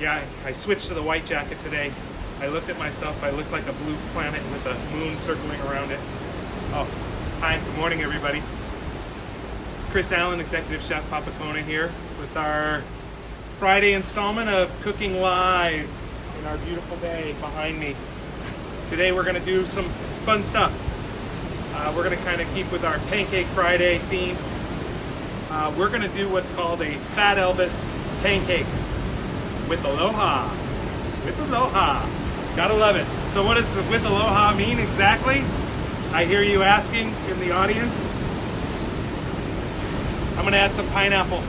Yeah, I switched to the white jacket today. I looked at myself, I looked like a blue planet with a moon circling around it. Oh, hi, good morning everybody. Chris Allen, Executive Chef Papa Kona here with our Friday installment of Cooking Live in our beautiful day behind me. Today we're gonna do some fun stuff. We're gonna kind of keep with our Pancake Friday theme. We're gonna do what's called a Fat Elvis pancake with Aloha. With Aloha. Gotta love it. So what does with Aloha mean exactly? I hear you asking in the audience. I'm gonna add some pineapple.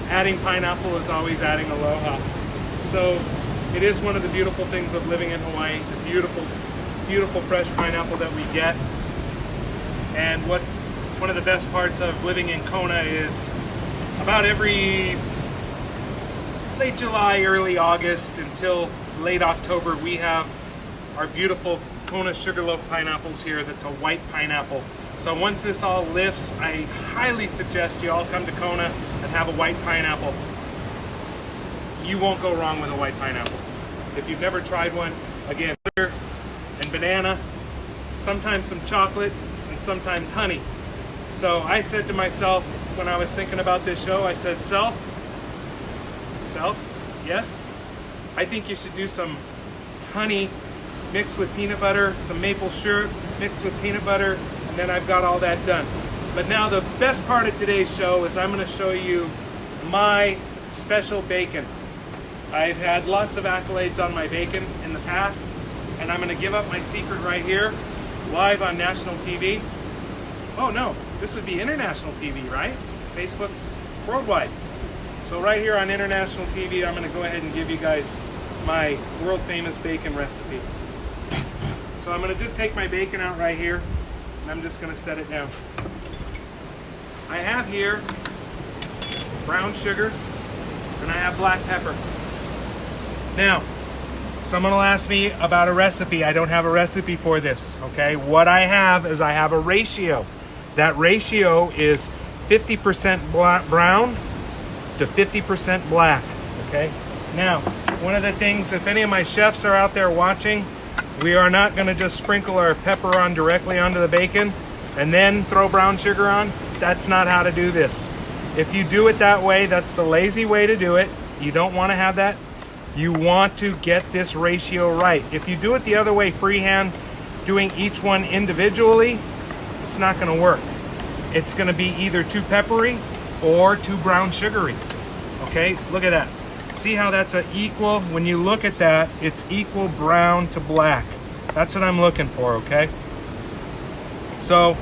Adding pineapple is always adding Aloha. So it is one of the beautiful things of living in Hawaii, the beautiful, beautiful fresh pineapple that we get. And one of the best parts of living in Kona is about every late July, early August until late October, we have our beautiful Kona Sugarloaf pineapples here. That's a white pineapple. So once this all lifts, I highly suggest you all come to Kona and have a white pineapple. You won't go wrong with a white pineapple. If you've never tried one, again, butter and banana, sometimes some chocolate, and sometimes honey. So I said to myself when I was thinking about this show, I said, self, yes, I think you should do some honey mixed with peanut butter, some maple syrup mixed with peanut butter, and then I've got all that done. But now the best part of today's show is I'm going to show you my special bacon. I've had lots of accolades on my bacon in the past, and I'm going to give up my secret right here, live on national TV. Oh no, this would be international TV, right? Facebook's worldwide. So right here on international TV, I'm going to go ahead and give you guys my world famous bacon recipe. So I'm going to just take my bacon out right here, and I'm just going to set it down. I have here brown sugar, and I have black pepper. Now, someone will ask me about a recipe. I don't have a recipe for this, okay? What I have is I have a ratio. That ratio is 50% brown to 50% black, okay? Now, one of the things, if any of my chefs are out there watching, we are not gonna just sprinkle our pepper on directly onto the bacon and then throw brown sugar on. That's not how to do this. If you do it that way, that's the lazy way to do it. You don't wanna have that. You want to get this ratio right. If you do it the other way, freehand, doing each one individually, it's not gonna work. It's gonna be either too peppery or too brown sugary. Okay, look at that. See how that's an equal, when you look at that, it's equal brown to black. That's what I'm looking for, okay? So,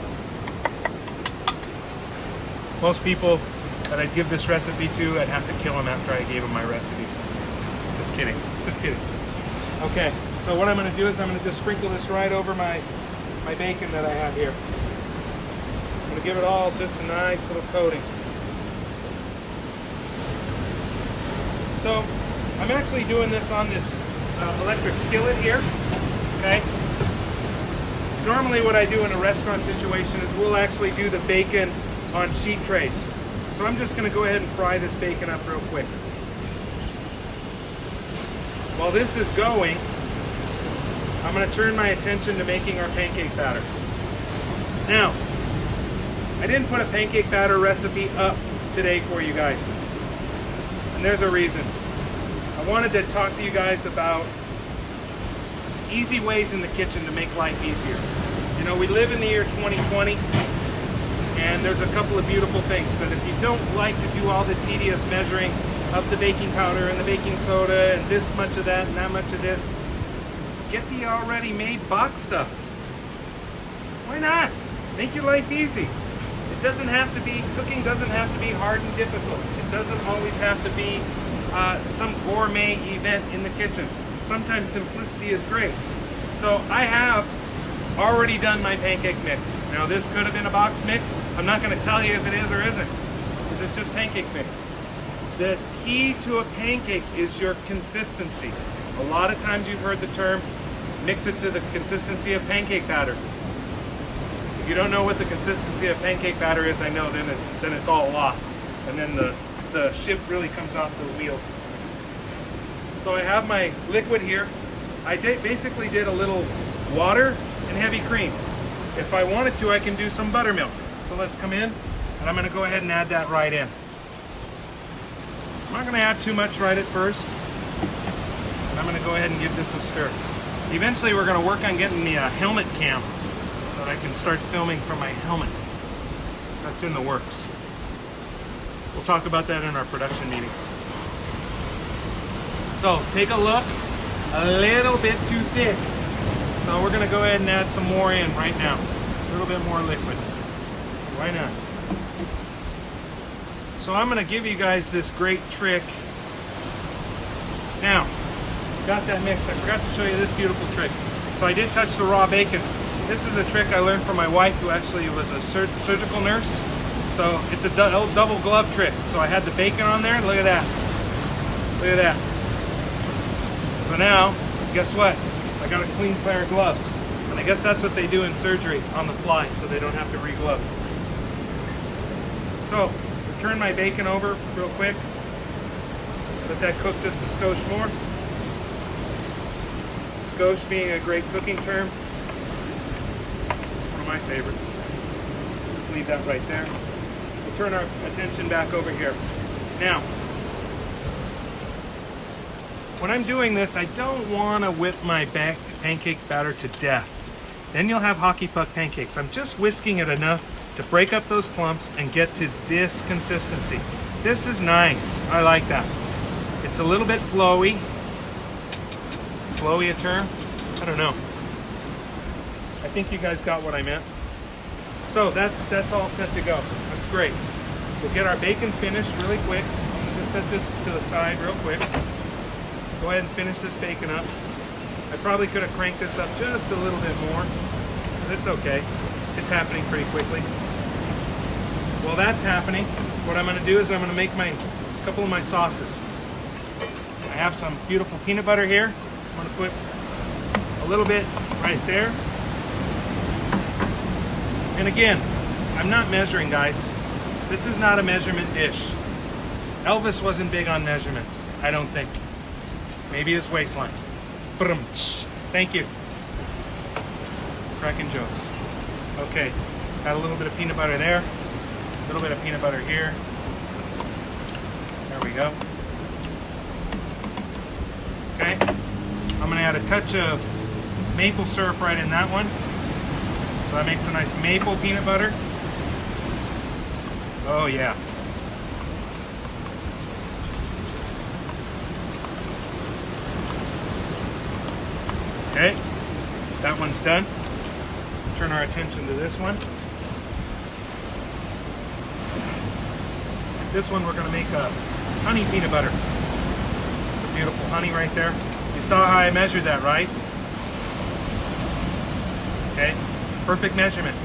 most people that I'd give this recipe to, I'd have to kill them after I gave them my recipe. Just kidding, just kidding. Okay, so what I'm gonna do is I'm gonna just sprinkle this right over my bacon that I have here. I'm gonna give it all just a nice little coating. So I'm actually doing this on this electric skillet here, okay? Normally what I do in a restaurant situation is we'll actually do the bacon on sheet trays. So I'm just gonna go ahead and fry this bacon up real quick. While this is going, I'm gonna turn my attention to making our pancake batter. Now, I didn't put a pancake batter recipe up today for you guys. And there's a reason. I wanted to talk to you guys about easy ways in the kitchen to make life easier. You know, we live in the year 2020, and there's a couple of beautiful things that if you don't like to do all the tedious measuring of the baking powder and the baking soda and this much of that and that much of this, get the already made box stuff. Why not? Make your life easy. It doesn't have to be, cooking doesn't have to be hard and difficult. It doesn't always have to be some gourmet event in the kitchen. Sometimes simplicity is great. So I have already done my pancake mix. Now this could have been a box mix. I'm not going to tell you if it is or isn't, because it's just pancake mix. The key to a pancake is your consistency. A lot of times you've heard the term, mix it to the consistency of pancake batter. If you don't know what the consistency of pancake batter is, I know then it's all lost, and then the ship really comes off the wheels. So I have my liquid here. I basically did a little water and heavy cream. If I wanted to, I can do some buttermilk. So let's come in, and I'm gonna go ahead and add that right in. I'm not gonna add too much right at first. And I'm gonna go ahead and give this a stir. Eventually we're gonna work on getting the helmet cam so that I can start filming from my helmet. That's in the works. We'll talk about that in our production meetings. So take a look, a little bit too thick. So we're gonna go ahead and add some more in right now. A little bit more liquid. Why not? So I'm gonna give you guys this great trick. Now, got that mixed. I forgot to show you this beautiful trick. So I did touch the raw bacon. This is a trick I learned from my wife, who actually was a surgical nurse. So it's a double glove trick. So I had the bacon on there, look at that. Look at that. So now, guess what? I got a clean pair of gloves. And I guess that's what they do in surgery on the fly, so they don't have to re-glove. So, turn my bacon over real quick. Let that cook just a skosh more. Skosh being a great cooking term. One of my favorites. Just leave that right there. We'll turn our attention back over here. Now, when I'm doing this, I don't want to whip my pancake batter to death. Then you'll have hockey puck pancakes. I'm just whisking it enough to break up those clumps and get to this consistency. This is nice. I like that. It's a little bit flowy. Flowy a term? I don't know. I think you guys got what I meant. So that's all set to go. That's great. We'll get our bacon finished really quick. Just set this to the side real quick. Go ahead and finish this bacon up. I probably could have cranked this up just a little bit more, but it's okay. It's happening pretty quickly. While that's happening, what I'm gonna do is I'm gonna make a couple of my sauces. I have some beautiful peanut butter here. I'm gonna put a little bit right there. And again, I'm not measuring, guys. This is not a measurement dish. Elvis wasn't big on measurements, I don't think. Maybe his waistline. Thank you. Cracking jokes. Okay, got a little bit of peanut butter there. A little bit of peanut butter here. There we go. Okay, I'm gonna add a touch of maple syrup right in that one. So that makes a nice maple peanut butter. Oh yeah. Okay, that one's done. Turn our attention to this one. This one we're gonna make a honey peanut butter. Some beautiful honey right there. You saw how I measured that, right? Okay, perfect measurement.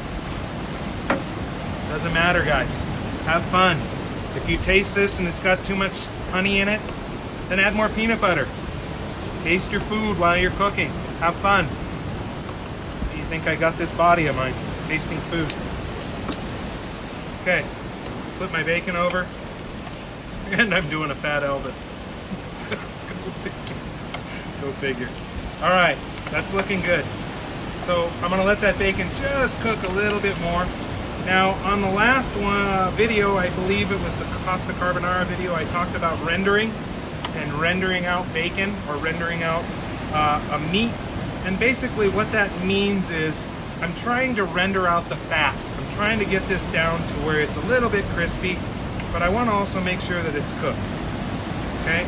Doesn't matter, guys. Have fun. If you taste this and it's got too much honey in it, then add more peanut butter. Taste your food while you're cooking. Have fun. Do you think I got this body of mine? Tasting food. Okay, flip my bacon over. And I'm doing a fat Elvis. Go figure. All right, that's looking good. So I'm gonna let that bacon just cook a little bit more. Now, on the last one video, I believe it was the pasta carbonara video, I talked about rendering and rendering out bacon or rendering out a meat. And basically what that means is I'm trying to render out the fat. I'm trying to get this down to where it's a little bit crispy, but I want to also make sure that it's cooked. Okay?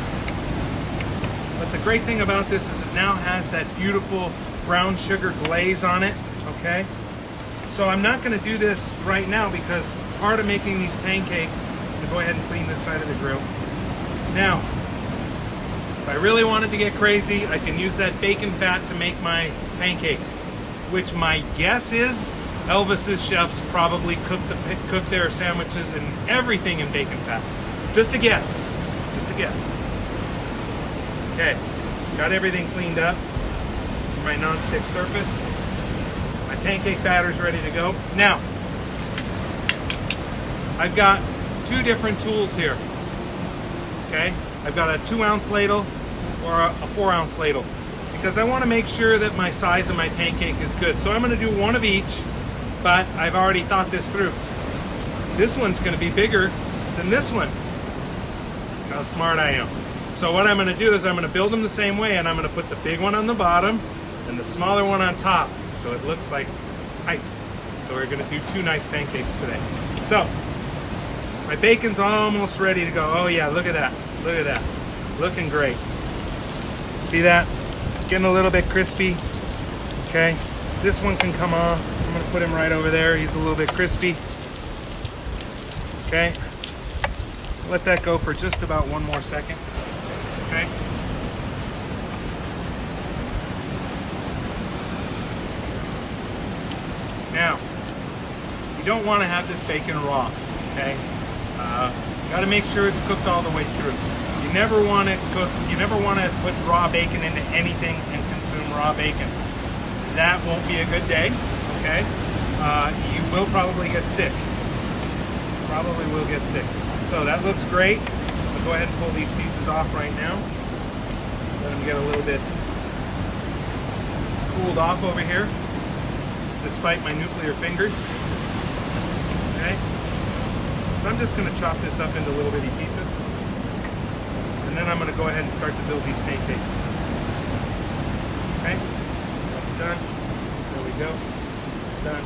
But the great thing about this is it now has that beautiful brown sugar glaze on it. Okay? So I'm not going to do this right now because part of making these pancakes, I'm going to go ahead and clean this side of the grill. Now, if I really wanted to get crazy, I can use that bacon fat to make my pancakes, which my guess is Elvis's chefs probably cook their sandwiches and everything in bacon fat. Just a guess. Just a guess. Okay, got everything cleaned up. My non-stick surface. My pancake batter's ready to go. Now, I've got two different tools here. Okay, I've got a 2-ounce ladle or a 4-ounce ladle, because I want to make sure that my size of my pancake is good. So I'm going to do one of each, but I've already thought this through. This one's going to be bigger than this one. How smart I am. So what I'm going to do is I'm going to build them the same way, and I'm going to put the big one on the bottom and the smaller one on top, so it looks like height. So we're going to do 2 nice pancakes today. So my bacon's almost ready to go. Oh yeah, look at that. Look at that. Looking great. See that? Getting a little bit crispy. Okay. This one can come off. I'm going to put him right over there. He's a little bit crispy. Okay. Let that go for just about 1 more second. Okay. Now, you don't want to have this bacon raw. Okay. You got to make sure it's cooked all the way through. You never want to cook. You never want to put raw bacon into anything and consume raw bacon. That won't be a good day. Okay. You will probably get sick. Probably will get sick. So that looks great. I'll go ahead and pull these pieces off right now. Let them get a little bit cooled off over here, despite my nuclear fingers. Okay. So I'm just going to chop this up into little bitty pieces. And then I'm going to go ahead and start to build these pancakes. Okay. That's done. There we go. It's done.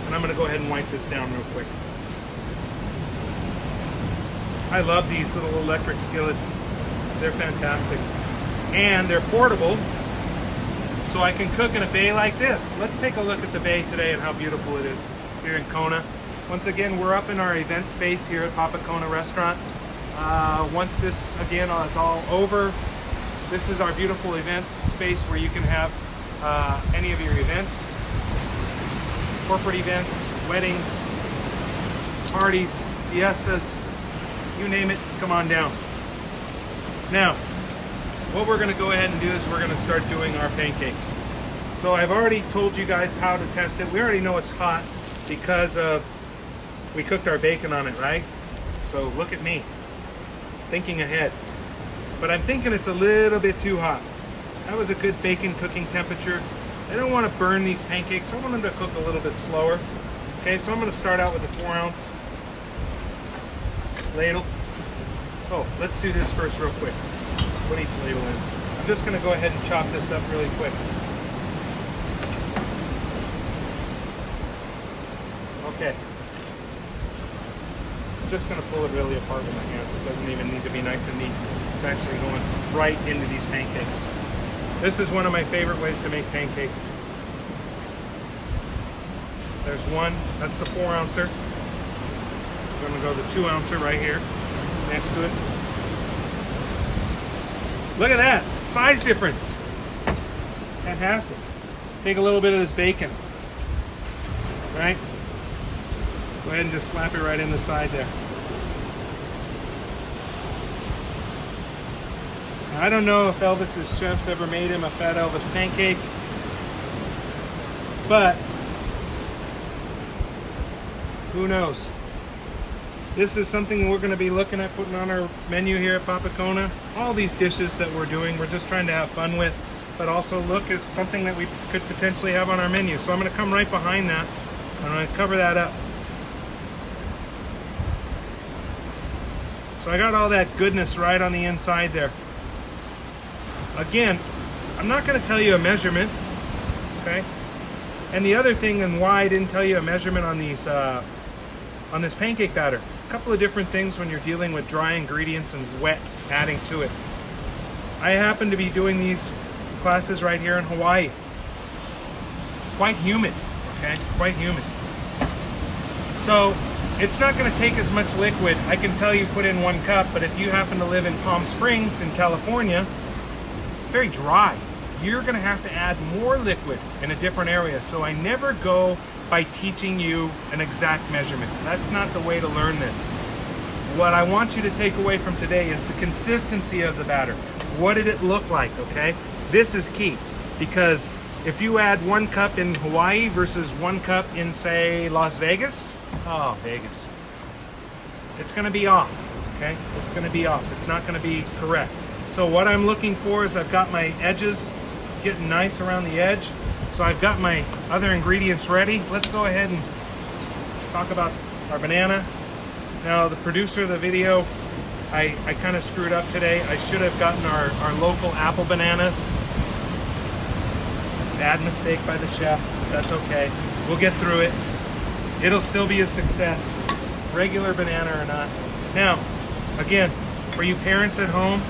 And I'm going to go ahead and wipe this down real quick. I love these little electric skillets. They're fantastic. And they're portable, so I can cook in a bay like this. Let's take a look at the bay today and how beautiful it is here in Kona. Once again, we're up in our event space here at Papa Kona Restaurant. Once this, again, is all over, this is our beautiful event space where you can have any of your events, corporate events, weddings, parties, fiestas, you name it, come on down. Now, what we're going to go ahead and do is we're going to start doing our pancakes. So I've already told you guys how to test it. We already know it's hot because we cooked our bacon on it, right? So look at me, thinking ahead. But I'm thinking it's a little bit too hot. That was a good bacon cooking temperature. I don't want to burn these pancakes. I want them to cook a little bit slower. Okay, so I'm going to start out with a 4-ounce ladle. Oh, let's do this first real quick. Put each ladle in. I'm just going to go ahead and chop this up really quick. Okay. I'm just going to pull it really apart with my hands. It doesn't even need to be nice and neat. It's actually going right into these pancakes. This is one of my favorite ways to make pancakes. There's one. That's the 4-ouncer. I'm going to go the 2-ouncer right here next to it. Look at that size difference. Fantastic. Take a little bit of this bacon, right? Go ahead and just slap it right in the side there. Now, I don't know if Elvis's chefs ever made him a Fat Elvis pancake, but who knows? This is something we're going to be looking at putting on our menu here at Papa Kona. All these dishes that we're doing, we're just trying to have fun with, but also look as something that we could potentially have on our menu. So I'm going to come right behind that. I'm going to cover that up. So I got all that goodness right on the inside there. Again, I'm not going to tell you a measurement, okay? And the other thing, and why I didn't tell you a measurement on these, on this pancake batter. A couple of different things when you're dealing with dry ingredients and wet adding to it. I happen to be doing these classes right here in Hawaii. Quite humid, okay? Quite humid. So it's not going to take as much liquid. I can tell you put in 1 cup, but if you happen to live in Palm Springs in California, it's very dry. You're going to have to add more liquid in a different area. So I never go by teaching you an exact measurement. That's not the way to learn this. What I want you to take away from today is the consistency of the batter. What did it look like, okay? This is key, because if you add 1 cup in Hawaii versus 1 cup in, say, Las Vegas, oh, Vegas, it's gonna be off, okay? It's gonna be off. It's not gonna be correct. So what I'm looking for is I've got my edges getting nice around the edge. So I've got my other ingredients ready. Let's go ahead and talk about our banana. Now the producer of the video, I kind of screwed up today. I should have gotten our local apple bananas. Bad mistake by the chef. That's okay. We'll get through it. It'll still be a success, regular banana or not. Now, again, for you parents at home,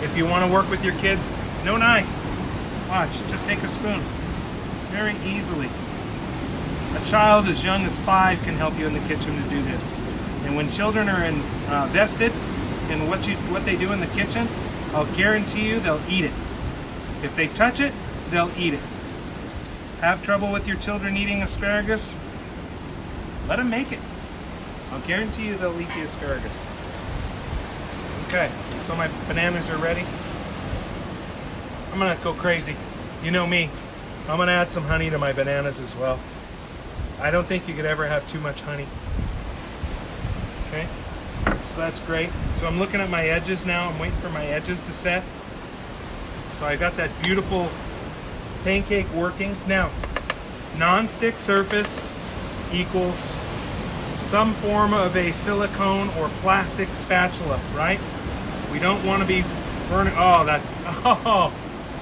if you want to work with your kids, no knife. Watch, just take a spoon. Very easily. A child as young as 5 can help you in the kitchen to do this. And when children are invested in what they do in the kitchen, I'll guarantee you they'll eat it. If they touch it, they'll eat it. Have trouble with your children eating asparagus? Let them make it. I'll guarantee you they'll eat the asparagus. Okay, so my bananas are ready. I'm gonna go crazy. You know me. I'm gonna add some honey to my bananas as well. I don't think you could ever have too much honey. Okay, so that's great. So I'm looking at my edges now. I'm waiting for my edges to set. So I got that beautiful pancake working. Now, non-stick surface equals some form of a silicone or plastic spatula, right? We don't want to be burning. Oh,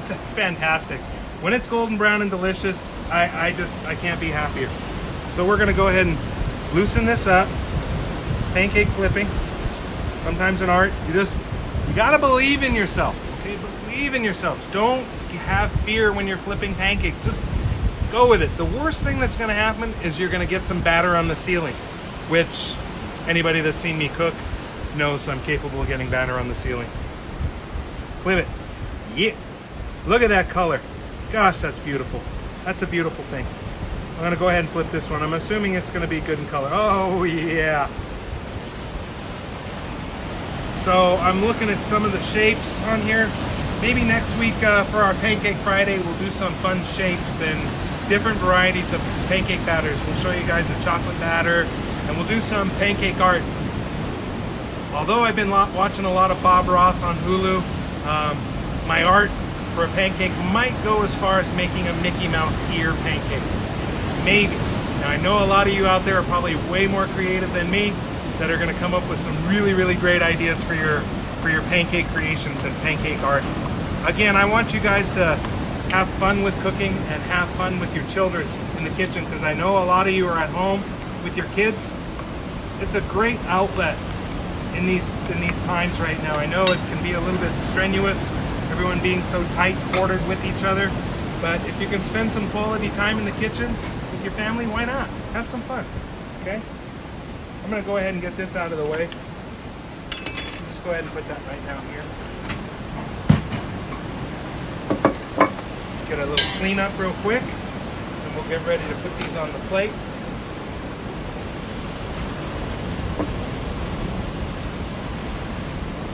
that's fantastic. When it's golden brown and delicious, I can't be happier. So we're gonna go ahead and loosen this up. Pancake flipping, sometimes in art, you gotta believe in yourself, okay? Believe in yourself. Don't have fear when you're flipping pancakes. Just go with it. The worst thing that's gonna happen is you're gonna get some batter on the ceiling, which anybody that's seen me cook knows I'm capable of getting batter on the ceiling. Flip it. Yeah. Look at that color. Gosh, that's beautiful. That's a beautiful thing. I'm gonna go ahead and flip this one. I'm assuming it's gonna be good in color. Oh yeah. So I'm looking at some of the shapes on here. Maybe next week for our Pancake Friday, we'll do some fun shapes and different varieties of pancake batters. We'll show you guys a chocolate batter, and we'll do some pancake art. Although I've been watching a lot of Bob Ross on Hulu, my art for a pancake might go as far as making a Mickey Mouse ear pancake. Maybe. Now I know a lot of you out there are probably way more creative than me that are going to come up with some really, really great ideas for your pancake creations and pancake art. Again, I want you guys to have fun with cooking and have fun with your children in the kitchen, because I know a lot of you are at home with your kids. It's a great outlet in these times right now. I know it can be a little bit strenuous, everyone being so tight quartered with each other, but if you can spend some quality time in the kitchen with your family, why not? Have some fun, okay? I'm gonna go ahead and get this out of the way. Just go ahead and put that right down here. Get a little cleanup real quick, and we'll get ready to put these on the plate.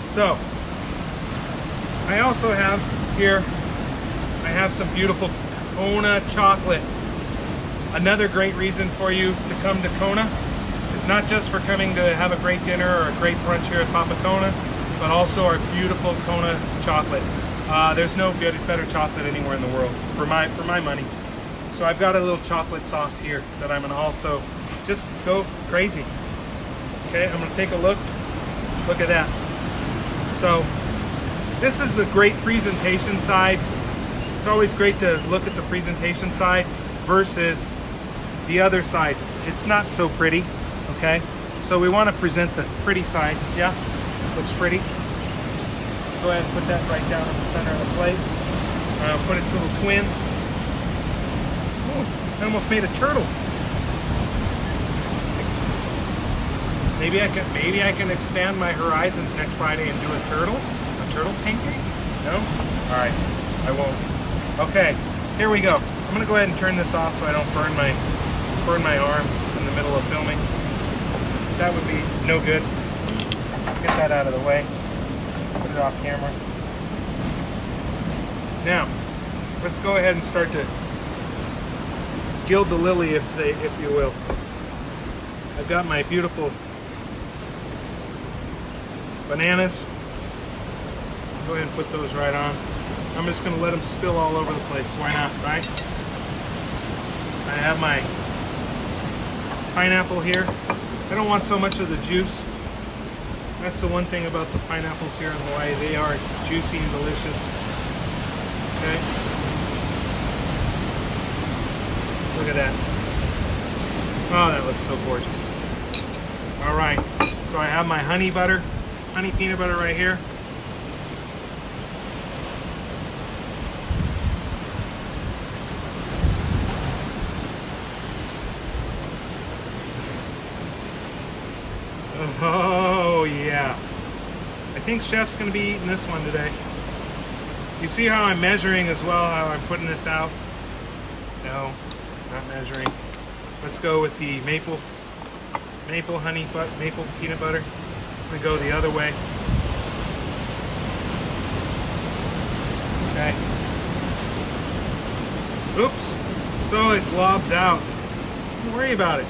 So, I also have here, I have some beautiful Kona chocolate. Another great reason for you to come to Kona. It's not just for coming to have a great dinner or a great brunch here at Papa Kona, but also our beautiful Kona chocolate. There's no better chocolate anywhere in the world for my money. So I've got a little chocolate sauce here that I'm gonna also just go crazy. Okay, I'm gonna take a look. Look at that. So this is the great presentation side. It's always great to look at the presentation side versus the other side. It's not so pretty. Okay, so we want to present the pretty side. Yeah, looks pretty. Go ahead and put that right down in the center of the plate. Put its little twin. Oh, I almost made a turtle. Maybe I can expand my horizons next Friday and do a turtle pancake. No? All right, I won't. Okay, here we go. I'm gonna go ahead and turn this off so I don't burn my arm in the middle of filming. That would be no good. Get that out of the way. Put it off camera. Now, let's go ahead and start to gild the lily, if you will. I've got my beautiful bananas. Go ahead and put those right on. I'm just gonna let them spill all over the place. Why not, right? I have my pineapple here. I don't want so much of the juice. That's the one thing about the pineapples here in Hawaii. They are juicy and delicious. Okay. Look at that. Oh, that looks so gorgeous. All right. So I have my honey peanut butter right here. Oh yeah. I think Chef's gonna be eating this one today. You see how I'm measuring as well, how I'm putting this out? No, not measuring. Let's go with the maple peanut butter. I'm gonna go the other way. Okay. Oops. So it globs out. Don't worry about it.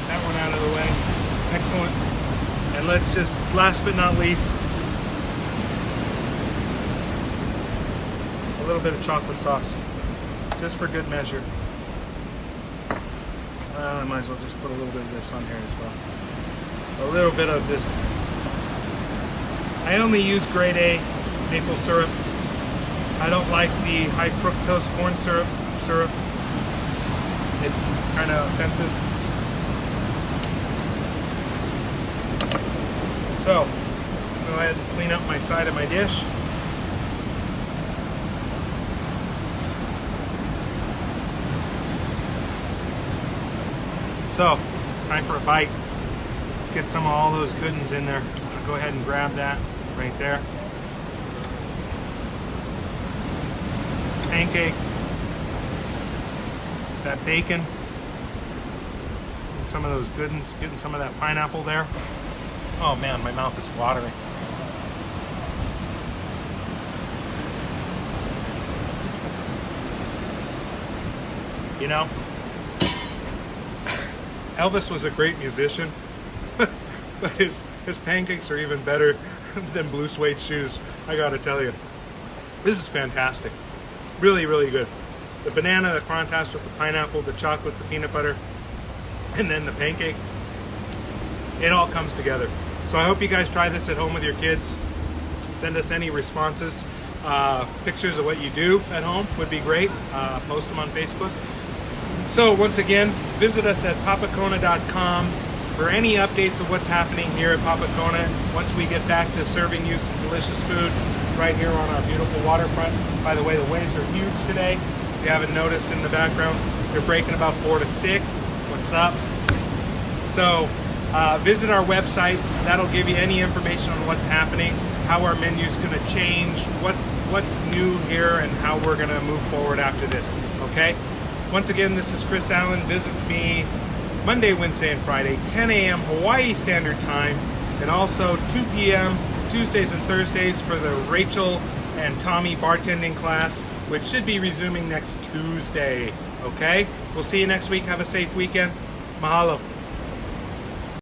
That one out of the way. Excellent. And let's just, last but not least, a little bit of chocolate sauce, just for good measure. I might as well just put a little bit of this on here as well. A little bit of this. I only use grade A maple syrup. I don't like the high fructose corn syrup. It's kind of offensive. So, go ahead and clean up my side of my dish. So, time for a bite. Let's get some of all those good ones in there. I'll go ahead and grab that right there. Pancake. That bacon. And some of those good ones. Getting some of that pineapple there. Oh man, my mouth is watering. You know, Elvis was a great musician, but his pancakes are even better than blue suede shoes, I gotta tell you. This is fantastic. Really, really good. The banana, the contrast with the pineapple, the chocolate, the peanut butter, and then the pancake. It all comes together. So I hope you guys try this at home with your kids. Send us any responses. Pictures of what you do at home would be great. Post them on Facebook. So once again, visit us at papakona.com for any updates of what's happening here at Papakona once we get back to serving you some delicious food right here on our beautiful waterfront. By the way, the waves are huge today. If you haven't noticed in the background, they're breaking about 4 to 6. What's up? So visit our website. That'll give you any information on what's happening, how our menu's going to change, what's new here, and how we're going to move forward after this. Okay? Once again, this is Chris Allen. Visit me Monday, Wednesday, and Friday, 10 a.m. Hawaii Standard Time, and also 2 p.m. Tuesdays and Thursdays for the Rachel and Tommy bartending class, which should be resuming next Tuesday. Okay? We'll see you next week. Have a safe weekend. Mahalo.